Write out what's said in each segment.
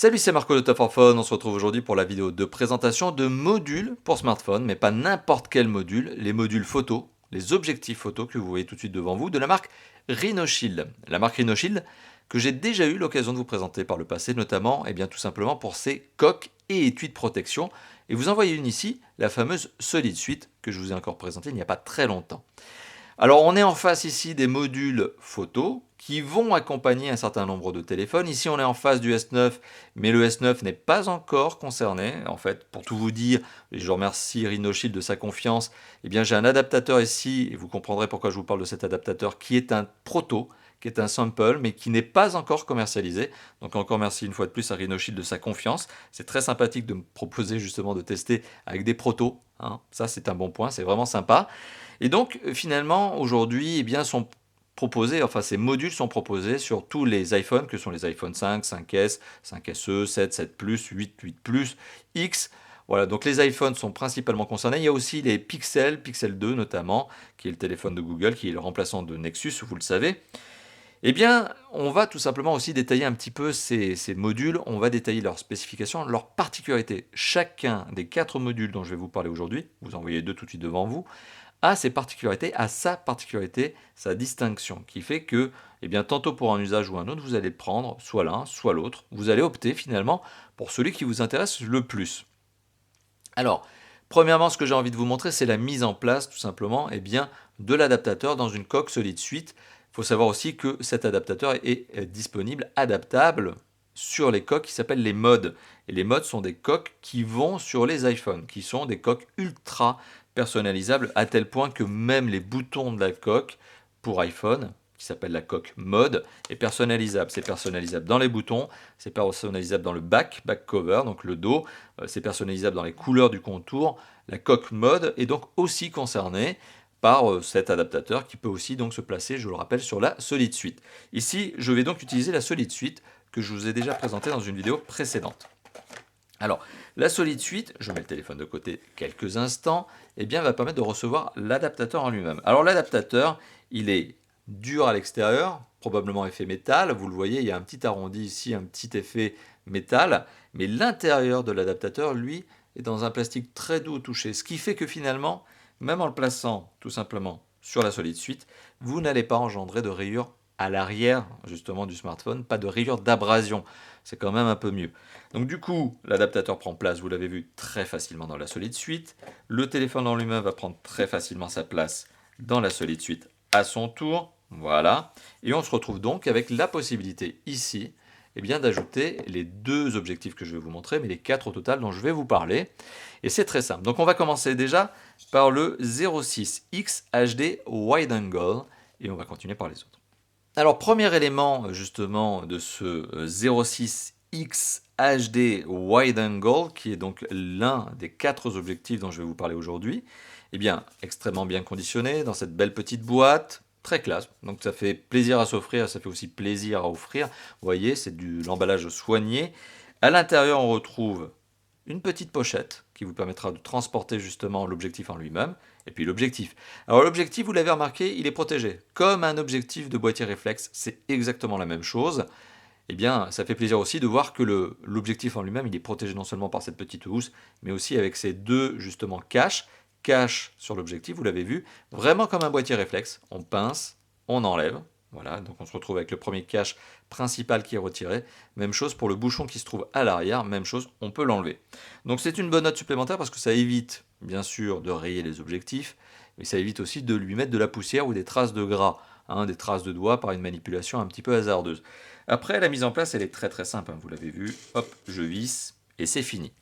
Salut, c'est Marco de Top for Phone. On se retrouve aujourd'hui pour la vidéo de présentation de modules pour smartphone, mais pas n'importe quel module, les modules photo, les objectifs photo que vous voyez tout de suite devant vous, de la marque Rhinoshield. La marque Rhinoshield que j'ai déjà eu l'occasion de vous présenter par le passé, notamment tout simplement pour ses coques et étuis de protection. Et vous en voyez une ici, la fameuse Solid Suite, que je vous ai encore présentée il n'y a pas très longtemps. Alors on est en face ici des modules photo qui vont accompagner un certain nombre de téléphones. Ici on est en face du S9, mais le S9 n'est pas encore concerné. En fait, pour tout vous dire, et je remercie Rhinoshield de sa confiance, j'ai un adaptateur ici, et vous comprendrez pourquoi je vous parle de cet adaptateur, qui est un proto, qui est un sample, mais qui n'est pas encore commercialisé. Donc encore merci une fois de plus à Rhinoshield de sa confiance. C'est très sympathique de me proposer justement de tester avec des protos, hein. Ça c'est un bon point, c'est vraiment sympa. Et donc, finalement, aujourd'hui, sont proposés, enfin, ces modules sont proposés sur tous les iPhones, que sont les iPhone 5, 5S, 5SE, 7, 7 Plus, 8, 8 Plus, X. Voilà, donc les iPhones sont principalement concernés. Il y a aussi les Pixel, Pixel 2 notamment, qui est le téléphone de Google, qui est le remplaçant de Nexus, vous le savez. On va tout simplement aussi détailler un petit peu ces modules, on va détailler leurs spécifications, leurs particularités. Chacun des 4 modules dont je vais vous parler aujourd'hui, vous en voyez deux tout de suite devant vous, a ses particularités, a sa particularité, sa distinction, qui fait que, tantôt pour un usage ou un autre, vous allez prendre soit l'un, soit l'autre. Vous allez opter finalement pour celui qui vous intéresse le plus. Alors, premièrement, ce que j'ai envie de vous montrer, c'est la mise en place, tout simplement, de l'adaptateur dans une coque Solid Suite. Il faut savoir aussi que cet adaptateur est disponible, adaptable sur les coques qui s'appellent les modes. Et les modes sont des coques qui vont sur les iPhones, qui sont des coques ultra personnalisables, à tel point que même les boutons de la coque pour iPhone, qui s'appelle la coque mode, est personnalisable. C'est personnalisable dans les boutons, c'est personnalisable dans le back cover, donc le dos, c'est personnalisable dans les couleurs du contour. La coque mode est donc aussi concernée par cet adaptateur qui peut aussi donc se placer, je le rappelle, sur la Solid Suite. Ici, je vais donc utiliser la Solid Suite que je vous ai déjà présentée dans une vidéo précédente. Alors, la Solid Suite, je mets le téléphone de côté quelques instants, va permettre de recevoir l'adaptateur en lui-même. Alors l'adaptateur, il est dur à l'extérieur, probablement effet métal, vous le voyez, il y a un petit arrondi ici, un petit effet métal, mais l'intérieur de l'adaptateur, lui, est dans un plastique très doux au toucher, ce qui fait que finalement, même en le plaçant tout simplement sur la Solid Suite, vous n'allez pas engendrer de rayures à l'arrière justement du smartphone, pas de rayures d'abrasion, c'est quand même un peu mieux. Donc du coup, l'adaptateur prend place, vous l'avez vu, très facilement dans la Solid Suite. Le téléphone en lui-même va prendre très facilement sa place dans la Solid Suite à son tour. Voilà. Et on se retrouve donc avec la possibilité ici d'ajouter les 2 objectifs que je vais vous montrer, mais les 4 au total dont je vais vous parler. Et c'est très simple. Donc on va commencer déjà par le 06X HD Wide Angle et on va continuer par les autres. Alors premier élément justement de ce 06X HD Wide Angle, qui est donc l'un des 4 objectifs dont je vais vous parler aujourd'hui, extrêmement bien conditionné dans cette belle petite boîte, très classe, donc ça fait plaisir à s'offrir, ça fait aussi plaisir à offrir. Vous voyez, c'est de l'emballage soigné. À l'intérieur, on retrouve une petite pochette qui vous permettra de transporter justement l'objectif en lui-même, et puis l'objectif. Alors l'objectif, vous l'avez remarqué, il est protégé. Comme un objectif de boîtier réflexe, c'est exactement la même chose. Ça fait plaisir aussi de voir que l'objectif en lui-même, il est protégé non seulement par cette petite housse, mais aussi avec ces 2 justement cache sur l'objectif, vous l'avez vu, vraiment comme un boîtier réflexe. On pince, on enlève. Voilà, donc on se retrouve avec le premier cache principal qui est retiré. Même chose pour le bouchon qui se trouve à l'arrière, même chose, on peut l'enlever. Donc c'est une bonne note supplémentaire parce que ça évite, bien sûr, de rayer les objectifs, mais ça évite aussi de lui mettre de la poussière ou des traces de gras, des traces de doigts par une manipulation un petit peu hasardeuse. Après, la mise en place, elle est très très simple, vous l'avez vu, hop, je visse, et c'est fini.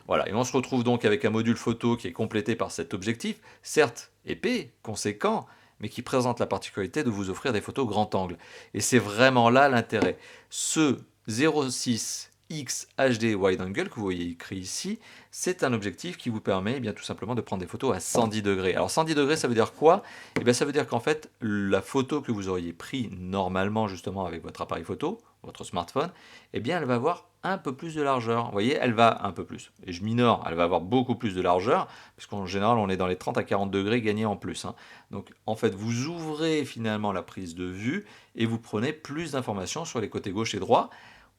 Voilà, et on se retrouve donc avec un module photo qui est complété par cet objectif, certes épais, conséquent, mais qui présente la particularité de vous offrir des photos grand angle. Et c'est vraiment là l'intérêt. Ce 06X HD Wide Angle que vous voyez écrit ici, c'est un objectif qui vous permet tout simplement de prendre des photos à 110 degrés. Alors 110 degrés, ça veut dire quoi? Ça veut dire qu'en fait, la photo que vous auriez prise normalement justement avec votre appareil photo, votre smartphone, elle va avoir un peu plus de largeur. Vous voyez, elle va un peu plus. Et je minore, elle va avoir beaucoup plus de largeur, puisqu'en général, on est dans les 30 à 40 degrés gagnés en plus. Donc, en fait, vous ouvrez finalement la prise de vue et vous prenez plus d'informations sur les côtés gauche et droit.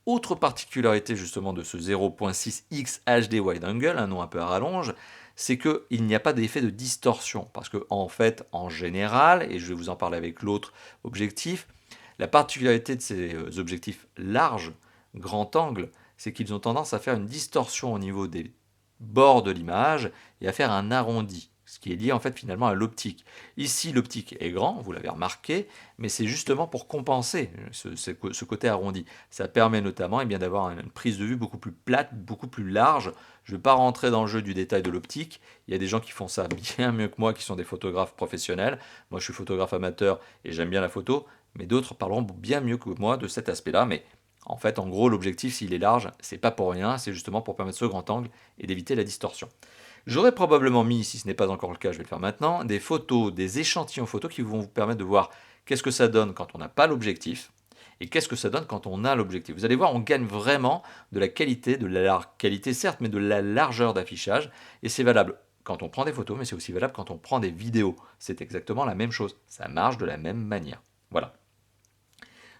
Autre particularité justement de ce 0.6x HD Wide Angle, un nom un peu à rallonge, c'est qu'il n'y a pas d'effet de distorsion. Parce que en fait, en général, et je vais vous en parler avec l'autre objectif, la particularité de ces objectifs larges, grand angle, c'est qu'ils ont tendance à faire une distorsion au niveau des bords de l'image et à faire un arrondi, ce qui est lié en fait finalement à l'optique. Ici, l'optique est grand, vous l'avez remarqué, mais c'est justement pour compenser ce côté arrondi. Ça permet notamment d'avoir une prise de vue beaucoup plus plate, beaucoup plus large. Je ne vais pas rentrer dans le jeu du détail de l'optique. Il y a des gens qui font ça bien mieux que moi, qui sont des photographes professionnels. Moi, je suis photographe amateur et j'aime bien la photo, mais d'autres parleront bien mieux que moi de cet aspect-là. Mais en fait, en gros, l'objectif, s'il est large, c'est pas pour rien, c'est justement pour permettre ce grand angle et d'éviter la distorsion. J'aurais probablement mis, si ce n'est pas encore le cas, je vais le faire maintenant, des photos, des échantillons photos qui vont vous permettre de voir qu'est-ce que ça donne quand on n'a pas l'objectif et qu'est-ce que ça donne quand on a l'objectif. Vous allez voir, on gagne vraiment de la qualité, de la qualité certes, mais de la largeur d'affichage, et c'est valable quand on prend des photos, mais c'est aussi valable quand on prend des vidéos. C'est exactement la même chose, ça marche de la même manière. Voilà.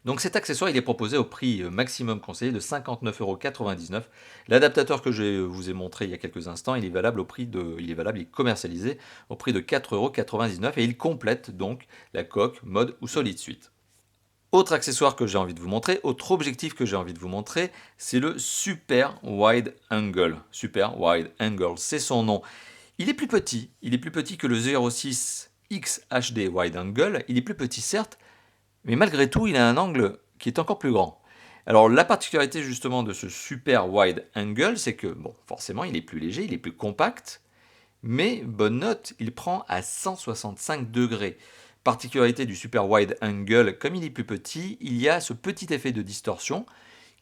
Donc cet accessoire, il est proposé au prix maximum conseillé de 59,99 €. L'adaptateur que je vous ai montré il y a quelques instants, il est valable il est commercialisé au prix de 4,99 € et il complète donc la coque, mode ou solide suite. Autre accessoire que j'ai envie de vous montrer, autre objectif que j'ai envie de vous montrer, c'est le Super Wide Angle. Super Wide Angle, c'est son nom. Il est plus petit que le 0.6x HD Wide Angle, il est plus petit certes, mais malgré tout, il a un angle qui est encore plus grand. Alors la particularité justement de ce super wide angle, c'est que bon, forcément, il est plus léger, il est plus compact, mais bonne note, il prend à 165 degrés. Particularité du super wide angle, comme il est plus petit, il y a ce petit effet de distorsion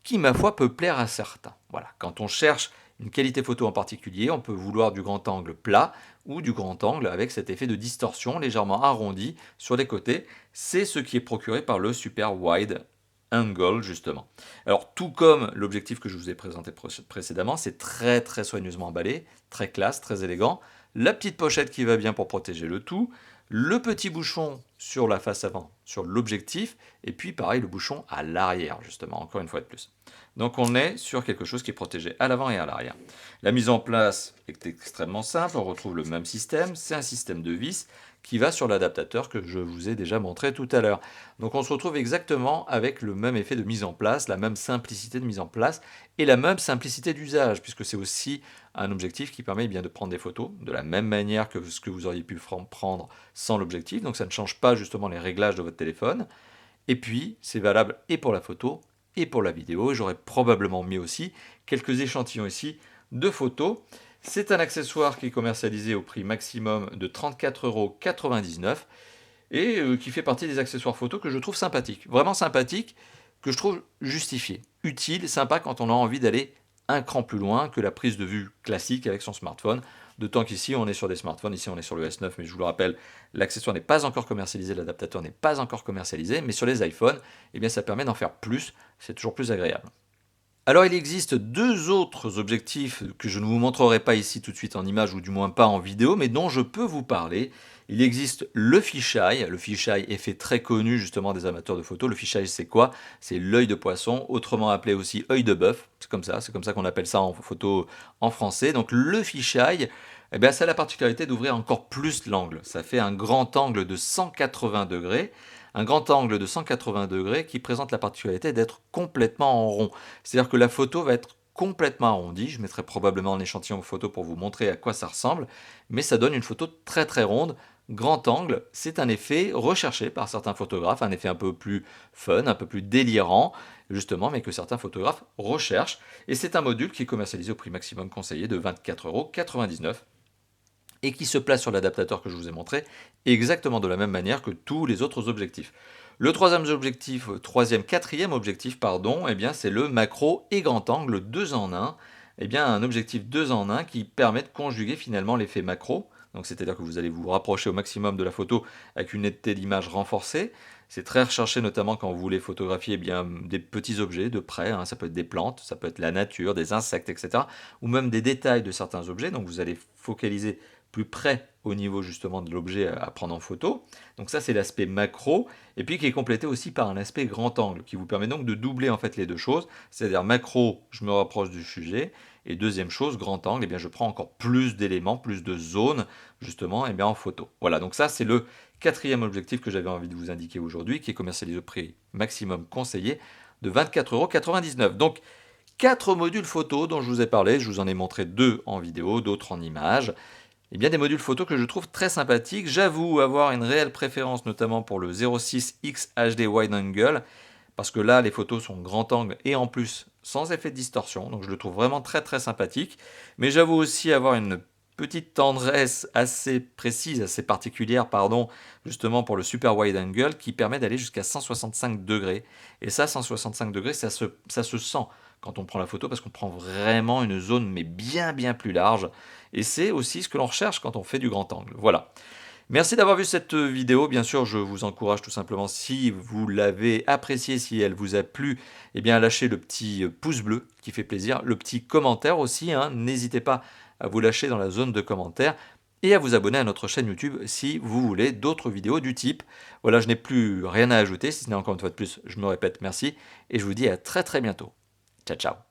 qui, ma foi, peut plaire à certains. Voilà, quand on cherche une qualité photo en particulier, on peut vouloir du grand angle plat ou du grand angle avec cet effet de distorsion légèrement arrondi sur les côtés. C'est ce qui est procuré par le super wide angle justement. Alors tout comme l'objectif que je vous ai présenté précédemment, c'est très très soigneusement emballé, très classe, très élégant. La petite pochette qui va bien pour protéger le tout, le petit bouchon sur la face avant, sur l'objectif, et puis pareil le bouchon à l'arrière justement, encore une fois de plus. Donc on est sur quelque chose qui est protégé à l'avant et à l'arrière. La mise en place est extrêmement simple, on retrouve le même système, c'est un système de vis qui va sur l'adaptateur que je vous ai déjà montré tout à l'heure. Donc on se retrouve exactement avec le même effet de mise en place, la même simplicité de mise en place et la même simplicité d'usage, puisque c'est aussi un objectif qui permet de prendre des photos de la même manière que ce que vous auriez pu prendre sans l'objectif, donc ça ne change pas justement les réglages de votre téléphone. Et puis c'est valable et pour la photo et pour la vidéo. J'aurais probablement mis aussi quelques échantillons ici de photos. C'est un accessoire qui est commercialisé au prix maximum de 34,99 € et qui fait partie des accessoires photo que je trouve sympathiques. Vraiment sympathiques, que je trouve justifiés. Utile, sympa quand on a envie d'aller un cran plus loin que la prise de vue classique avec son smartphone. D'autant qu'ici on est sur des smartphones, ici on est sur le S9, mais je vous le rappelle, l'accessoire n'est pas encore commercialisé, l'adaptateur n'est pas encore commercialisé, mais sur les iPhones, ça permet d'en faire plus, c'est toujours plus agréable. Alors il existe deux autres objectifs que je ne vous montrerai pas ici tout de suite en image ou du moins pas en vidéo, mais dont je peux vous parler. Il existe le fisheye. Le fisheye est fait très connu justement des amateurs de photos. Le fisheye c'est quoi? C'est l'œil de poisson, autrement appelé aussi œil de bœuf. C'est comme ça qu'on appelle ça en photo en français. Donc le fisheye, ça a la particularité d'ouvrir encore plus l'angle. Ça fait un grand angle de 180 degrés. Un grand angle de 180 degrés qui présente la particularité d'être complètement en rond. C'est-à-dire que la photo va être complètement arrondie. Je mettrai probablement un échantillon photo pour vous montrer à quoi ça ressemble, mais ça donne une photo très très ronde. Grand angle, c'est un effet recherché par certains photographes, un effet un peu plus fun, un peu plus délirant, justement, mais que certains photographes recherchent. Et c'est un module qui est commercialisé au prix maximum conseillé de 24,99 € et qui se place sur l'adaptateur que je vous ai montré exactement de la même manière que tous les autres objectifs. Le quatrième objectif, c'est le macro et grand angle 2 en 1. Un objectif 2 en 1 qui permet de conjuguer finalement l'effet macro. Donc c'est-à-dire que vous allez vous rapprocher au maximum de la photo avec une netteté d'image renforcée. C'est très recherché notamment quand vous voulez photographier des petits objets de près. Ça peut être des plantes, ça peut être la nature, des insectes, etc. Ou même des détails de certains objets. Donc vous allez focaliser plus près au niveau justement de l'objet à prendre en photo. Donc ça c'est l'aspect macro, et puis qui est complété aussi par un aspect grand angle, qui vous permet donc de doubler en fait les deux choses, c'est-à-dire macro, je me rapproche du sujet, et deuxième chose, grand angle, eh bien je prends encore plus d'éléments, plus de zones justement eh bien, en photo. Voilà, donc ça c'est le quatrième objectif que j'avais envie de vous indiquer aujourd'hui, qui est commercialisé au prix maximum conseillé de 24,99 €. Donc 4 modules photo dont je vous ai parlé, je vous en ai montré 2 en vidéo, d'autres en images. Et bien des modules photo que je trouve très sympathiques. J'avoue avoir une réelle préférence notamment pour le 06X HD Wide Angle, parce que là les photos sont grand angle et en plus sans effet de distorsion, donc je le trouve vraiment très très sympathique. Mais j'avoue aussi avoir une petite tendresse assez précise, assez particulière, pardon, justement pour le Super Wide Angle qui permet d'aller jusqu'à 165 degrés. Et ça, 165 degrés, ça se sent quand on prend la photo parce qu'on prend vraiment une zone mais bien bien plus large. Et c'est aussi ce que l'on recherche quand on fait du grand angle. Voilà. Merci d'avoir vu cette vidéo. Bien sûr, je vous encourage tout simplement, si vous l'avez appréciée, si elle vous a plu, eh bien, à lâcher le petit pouce bleu qui fait plaisir, le petit commentaire aussi, hein. N'hésitez pas à vous lâcher dans la zone de commentaires et à vous abonner à notre chaîne YouTube si vous voulez d'autres vidéos du type. Voilà, je n'ai plus rien à ajouter, si ce n'est encore une fois de plus, je me répète merci et je vous dis à très très bientôt. Ciao ciao.